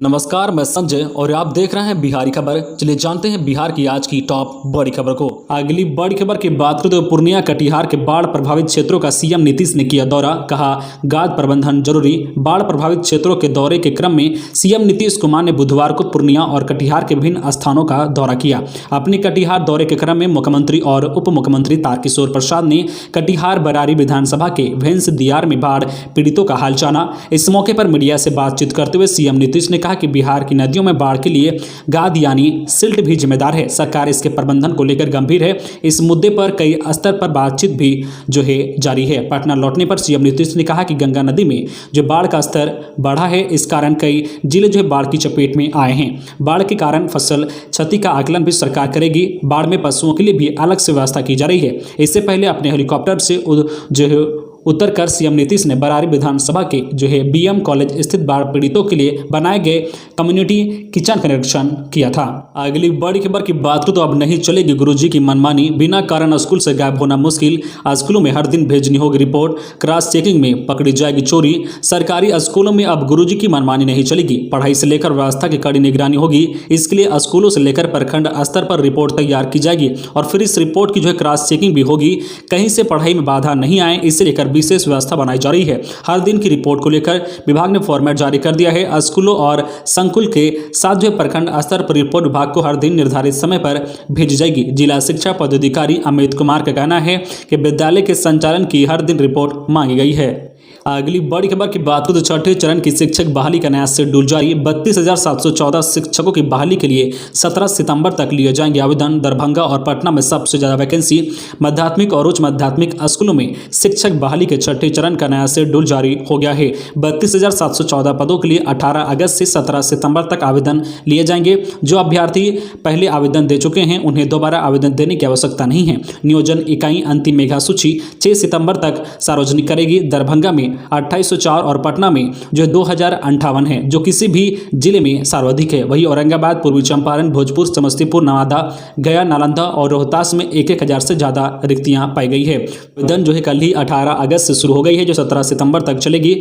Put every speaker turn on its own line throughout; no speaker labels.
नमस्कार, मैं संजय और आप देख रहे हैं बिहारी खबर। चलिए जानते हैं बिहार की आज की टॉप बड़ी खबर को। अगली बड़ी खबर की बात करें तो पूर्णिया कटिहार के बाढ़ प्रभावित क्षेत्रों का सीएम नीतीश ने किया दौरा, कहा गाद प्रबंधन जरूरी। बाढ़ प्रभावित क्षेत्रों के दौरे के क्रम में सीएम नीतीश कुमार ने बुधवार को पूर्णिया और कटिहार के विभिन्न स्थानों का दौरा किया। अपने कटिहार दौरे के क्रम में मुख्यमंत्री और उप मुख्यमंत्री तारकिशोर प्रसाद ने कटिहार बरारी विधानसभा के भेंस दियार में बाढ़ पीड़ितों का हाल जाना। इस मौके पर मीडिया से बातचीत करते हुए सीएम नीतीश ने कहा कि बिहार की नदियों में बाढ़ के लिए गाद यानी सिल्ट भी जिम्मेदार है। सरकार इसके प्रबंधन को लेकर गंभीर है। इस मुद्दे पर कई स्तर पर बातचीत भी जारी है। पटना लौटने पर सीएम नीतीश ने कहा कि गंगा नदी में जो बाढ़ का स्तर बढ़ा है, इस कारण कई जिले बाढ़ की चपेट में आए हैं। बाढ़ के कारण फसल क्षति का आकलन भी सरकार करेगी। बाढ़ में पशुओं के लिए भी अलग से व्यवस्था की जा रही है। इससे पहले अपने हेलीकॉप्टर से उतरकर सीएम नीतीश ने बरारी विधानसभा के बीएम कॉलेज स्थित बाढ़ पीड़ितों के लिए बनाए गए कम्युनिटी किचन का निरीक्षण किया था। अगली बड़ी खबर की बात करें तो अब नहीं चलेगी गुरुजी की मनमानी, बिना कारण स्कूल से गायब होना मुश्किल। स्कूलों में हर दिन भेजनी होगी रिपोर्ट, क्रॉस चेकिंग में पकड़ी जाएगी चोरी। सरकारी स्कूलों में अब गुरुजी की मनमानी नहीं चलेगी। पढ़ाई से लेकर व्यवस्था की कड़ी निगरानी होगी। इसके लिए स्कूलों से लेकर प्रखंड स्तर पर रिपोर्ट तैयार की जाएगी और फिर इस रिपोर्ट की क्रॉस चेकिंग भी होगी। कहीं से पढ़ाई में बाधा नहीं आए, इसे लेकर विशेष व्यवस्था बनाई जा रही है। हर दिन की रिपोर्ट को लेकर विभाग ने फॉर्मेट जारी कर दिया है। स्कूलों और संकुल के साथ प्रखंड स्तर पर रिपोर्ट विभाग को हर दिन निर्धारित समय पर भेजी जाएगी। जिला शिक्षा पदाधिकारी अमित कुमार का कहना है कि विद्यालय के संचालन की हर दिन रिपोर्ट मांगी गई है। अगली बड़ी खबर की बात करें तो छठे चरण की शिक्षक बहाली का नया शेड्यूल जारी। 32,714 शिक्षकों की बहाली के लिए 17 सितंबर तक लिए जाएंगे आवेदन। दरभंगा और पटना में सबसे ज्यादा वैकेंसी। माध्यमिक और उच्च माध्यमिक स्कूलों में शिक्षक बहाली के छठे चरण का नया शेड्यूल जारी हो गया है। 32,714 पदों के लिए 18 अगस्त से 17 सितंबर तक आवेदन लिए जाएंगे। जो अभ्यर्थी पहले आवेदन दे चुके हैं उन्हें दोबारा आवेदन देने की आवश्यकता नहीं है। नियोजन इकाई अंतिम मेगा सूची 6 सितंबर तक सार्वजनिक करेगी। दरभंगा में 2804 और पटना में 2058 है, जो किसी भी जिले में सर्वाधिक है। वही औरंगाबाद, पूर्वी चंपारण, भोजपुर, समस्तीपुर, नवादा, गया, नालंदा और रोहतास में 1000 से ज्यादा रिक्तियां पाई गई है। आवेदन कल ही 18 अगस्त से शुरू हो गई है, जो 17 सितंबर तक चलेगी।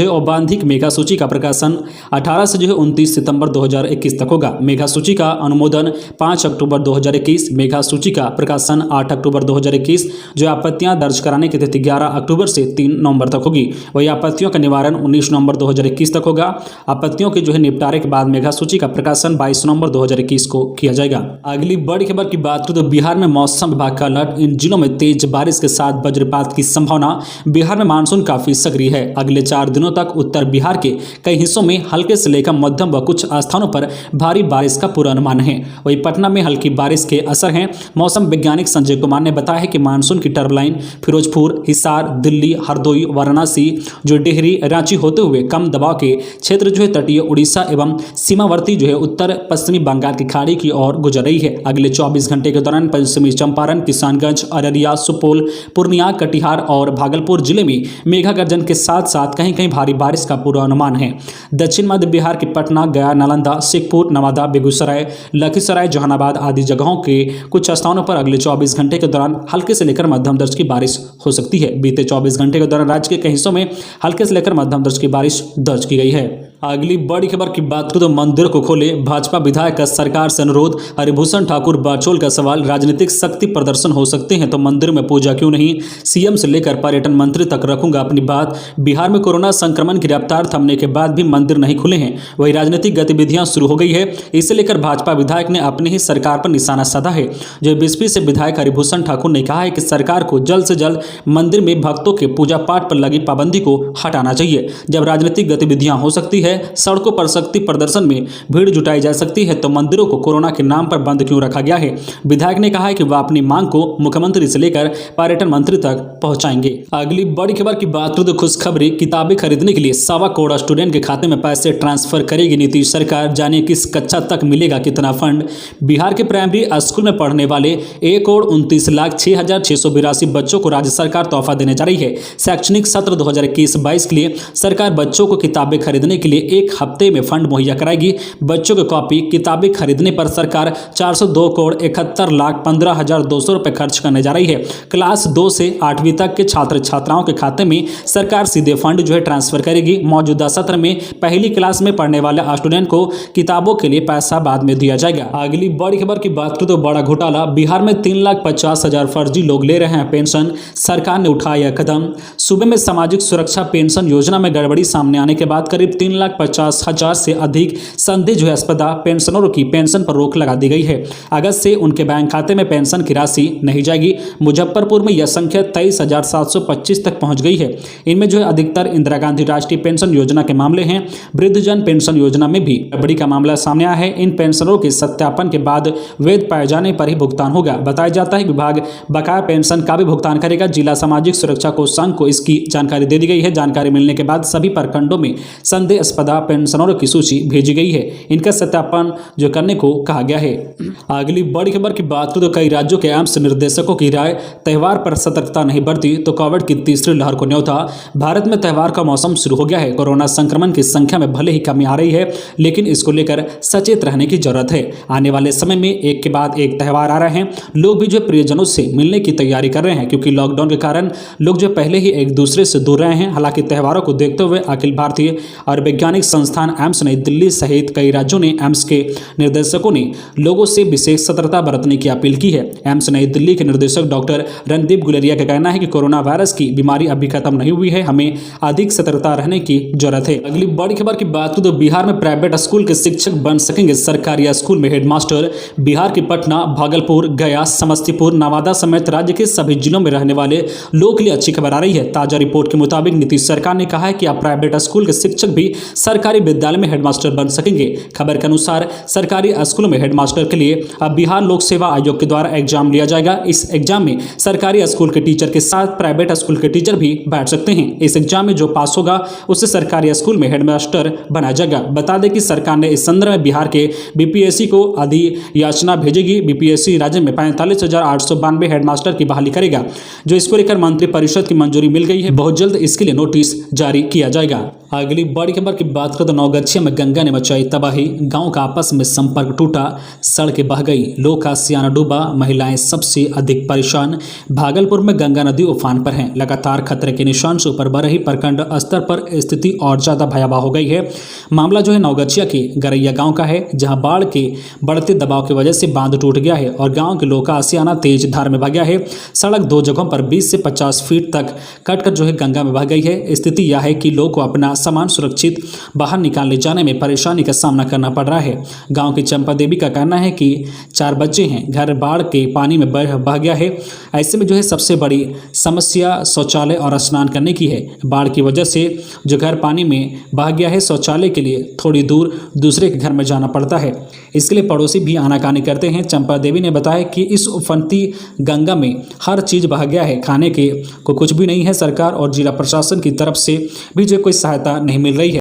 औपाधिक मेगा सूची का प्रकाशन 18 से 29 सितंबर 2021 तक होगा। मेगा सूची का अनुमोदन 5 अक्टूबर 2021, मेगा सूची का प्रकाशन 8 अक्टूबर 2021। आपत्तियां दर्ज कराने की तिथि 11 अक्टूबर से 3 नवंबर तक होगी। वही आपत्तियों का निवारण 19 नवंबर 2021 तक होगा। आपत्तियों के निपटारे के बाद मेगा सूची का प्रकाशन 22 नवंबर 2021 को किया जाएगा। अगली बड़ी खबर की बात करें तो बिहार में मौसम विभाग का अलर्ट। इन जिलों में तेज बारिश के साथ वज्रपात की संभावना। बिहार में मानसून काफी सक्रिय है। अगले 4 दिनों तक उत्तर बिहार के कई हिस्सों में हल्के से लेकर मध्यम व कुछ स्थानों पर भारी बारिश का पूर्वानुमान है। वही पटना में हल्की बारिश के असर हैं। मौसम वैज्ञानिक संजय कुमार ने बताया है कि मानसून की टर्बलाइन फिरोजपुर, हिसार, दिल्ली, हरदोई, वाराणसी, डेहरी, रांची होते हुए कम दबाव के क्षेत्र तटीय उड़ीसा एवं सीमावर्ती उत्तर पश्चिमी बंगाल की खाड़ी की ओर गुजर रही है। अगले 24 घंटे के दौरान पश्चिमी चंपारण, किशनगंज, अररिया, सुपौल, पूर्णिया, कटिहार और भागलपुर जिले में मेघा गर्जन के साथ साथ कहीं कहीं भारी बारिश का पूर्वानुमान है। दक्षिण मध्य बिहार के पटना, गया, नालंदा, शेखपुर, नवादा, बेगूसराय, लखीसराय, जहानाबाद आदि जगहों के कुछ स्थानों पर अगले 24 घंटे के दौरान हल्के से लेकर मध्यम दर्ज की बारिश हो सकती है। बीते 24 घंटे के दौरान राज्य के कई हिस्सों में हल्के से लेकर मध्यम दर्ज की बारिश दर्ज की गई है। अगली बड़ी खबर की बात करें तो मंदिर को खोले, भाजपा विधायक का सरकार से अनुरोध। हरिभूषण ठाकुर बाचोल का सवाल, राजनीतिक शक्ति प्रदर्शन हो सकते हैं तो मंदिर में पूजा क्यों नहीं? सीएम से लेकर पर्यटन मंत्री तक रखूंगा अपनी बात। बिहार में कोरोना संक्रमण की रफ्तार थमने के बाद भी मंदिर नहीं खुले हैं। वही राजनीतिक गतिविधियां शुरू हो गई है। इसे लेकर भाजपा विधायक ने अपनी ही सरकार पर निशाना साधा है। बीएसपी से विधायक हरिभूषण ठाकुर ने कहा है कि सरकार को जल्द से जल्द मंदिर में भक्तों के पूजा पाठ पर लगी पाबंदी को हटाना चाहिए। जब राजनीतिक गतिविधियां हो सकती है, सड़कों पर शक्ति प्रदर्शन में भीड़ जुटाई जा सकती है, तो मंदिरों को कोरोना के नाम पर बंद क्यों रखा गया है? विधायक ने कहा है कि वह अपनी मांग को मुख्यमंत्री से लेकर पर्यटन मंत्री तक पहुंचाएंगे। अगली बड़ी खबर की बात करें तो खुशखबरी, किताबें खरीदने के लिए 1.25 करोड़ स्टूडेंट के खाते में पैसे ट्रांसफर करेगी नीतीश सरकार। जानिए किस कक्षा तक मिलेगा कितना फंड। बिहार के प्राइमरी स्कूल में पढ़ने वाले 1,29,06,682 बच्चों को राज्य सरकार तोहफा देने जा रही है। शैक्षणिक सत्र 2021-22 के लिए सरकार बच्चों को किताबें खरीदने के लिए 1 हफ्ते में फंड मुहैया कराएगी। बच्चों की कॉपी किताबें खरीदने पर सरकार 402,71,15,200 रुपये खर्च करने जा रही है। क्लास 2 से 8वीं तक के छात्र छात्राओं के खाते में सरकार सीधे फंड ट्रांसफर करेगी। मौजूदा सत्र में पहली क्लास में पढ़ने वाले स्टूडेंट को किताबों के लिए पैसा बाद में दिया जाएगा। अगली बड़ी खबर की बात करें तो बड़ा घोटाला, बिहार में 3,50,000 फर्जी लोग ले रहे हैं पेंशन, सरकार ने उठाया कदम। सूबे में सामाजिक सुरक्षा पेंशन योजना में गड़बड़ी सामने आने के बाद करीब 3,50,000 से अधिक संदेहास्पद पेंशनरों की पेंशन पर रोक लगा दी गई है। अगस्त से उनके बैंक खाते में पेंशन की राशि नहीं जाएगी। मुजफ्फरपुर में यह संख्या 23,725 तक पहुंच गई है। इनमें अधिकतर इंदिरा गांधी राष्ट्रीय पेंशन योजना के मामले हैं। वृद्धजन पेंशन योजना में भी गड़बड़ी का मामला सामने आया है। इन पेंशनरों के सत्यापन के बाद वैध पाए जाने पर ही भुगतान होगा। बताया जाता है कि विभाग बकाया पेंशन का भी भुगतान करेगा। जिला सामाजिक सुरक्षा कोषांग को इसकी जानकारी दे दी गई है। जानकारी मिलने के बाद सभी प्रखंडों में संदेहास्पद पेंशनरों की सूची भेजी गई है। इनका सत्यापन करने को कहा गया है। अगली बड़ी खबर की बात करें तो कई राज्यों के एम्स निर्देशकों की राय, त्योहार पर सतर्कता नहीं बरती तो कोविड की तीसरी लहर को न्योता। भारत में त्योहार का मौसम शुरू हो गया है। कोरोना संक्रमण की संख्या में भले ही कमी आ रही है, लेकिन इसको लेकर सचेत रहने की जरूरत है। आने वाले समय में एक के बाद एक त्योहार आ रहे हैं। लोग भी प्रियजनों से मिलने की तैयारी कर रहे हैं, क्योंकि लॉकडाउन के कारण लोग पहले ही एक दूसरे से दूर रहे हैं। हालांकि त्योहारों को देखते हुए अखिल भारतीय और वैज्ञानिक संस्थान एम्स नई दिल्ली सहित कई राज्यों ने एम्स के निर्देशकों ने लोगों से विशेष सतर्कता बरतने की अपील की है। एम्स नई दिल्ली के निर्देशक डॉक्टर रणदीप गुलेरिया का कहना है कि कोरोना वायरस की बीमारी अभी खत्म नहीं हुई है, हमें अधिक सतर्कता रहने की जरूरत है। अगली बड़ी खबर की बात करें तो बिहार में प्राइवेट स्कूल के शिक्षक बन सकेंगे सरकारी स्कूल में हेडमास्टर। बिहार के पटना, भागलपुर, गया, समस्तीपुर, नवादा समेत राज्य के सभी जिलों में रहने वाले लोगों के लिए अच्छी खबर आ रही है। ताजा रिपोर्ट के मुताबिक नीतीश सरकार ने कहा है कि अब प्राइवेट स्कूल के शिक्षक भी सरकारी विद्यालय में हेडमास्टर बन सकेंगे। खबर के अनुसार सरकारी स्कूलों में हेडमास्टर के लिए अब बिहार लोक सेवा आयोग के द्वारा एग्जाम लिया जाएगा। इस एग्जाम में सरकारी स्कूल के टीचर के साथ प्राइवेट स्कूल के टीचर भी बैठ सकते हैं। इस एग्जाम में जो पास होगा उसे सरकारी स्कूल में हेडमास्टर बनाया जाएगा। बता दें कि सरकार ने इस संदर्भ में बिहार के बीपीएससी को अधियाचना भेजेगी। बीपीएससी राज्य में 45,892 हेडमास्टर की बहाली करेगा, जो इसको लेकर मंत्री परिषद की मंजूरी मिल गई है। बहुत जल्द इसके लिए नोटिस जारी किया जाएगा। अगली बड़ी खबर की बात करें तो नवगछिया में गंगा ने मचाई तबाही, गांव का आपस में संपर्क टूटा, सड़कें बह गई, लोग का सियाना डूबा, महिलाएं सबसे अधिक परेशान। भागलपुर में गंगा नदी उफान पर है। लगातार खतरे के निशान से ऊपर बढ़ रही प्रखंड स्तर पर स्थिति और ज्यादा भयावह हो गई है। मामला नवगछिया के गरैया गांव का है, जहां बाढ़ के बढ़ते दबाव की वजह से बांध टूट गया है और गांव के लोग का आसियाना तेज धार में बह गया है। सड़क 2 जगहों पर 20 से 50 फीट तक कटकर गंगा में बह गई है। स्थिति यह है कि लोग को अपना सामान सुरक्षित बाहर निकाल ले जाने में परेशानी का सामना करना पड़ रहा है। गांव की चंपा देवी का कहना है कि 4 बच्चे हैं, घर बाढ़ के पानी में बह गया है। ऐसे में सबसे बड़ी समस्या शौचालय और स्नान करने की है। बाढ़ की वजह से घर पानी में बह गया है, शौचालय के लिए थोड़ी दूर दूसरे के घर में जाना पड़ता है। इसके लिए पड़ोसी भी आनाकानी करते हैं। चंपा देवी ने बताया कि इस उफनती गंगा में हर चीज़ बह गया है, खाने के को कुछ भी नहीं है। सरकार और जिला प्रशासन की तरफ से भी कोई सहायता नहीं मिल रही है।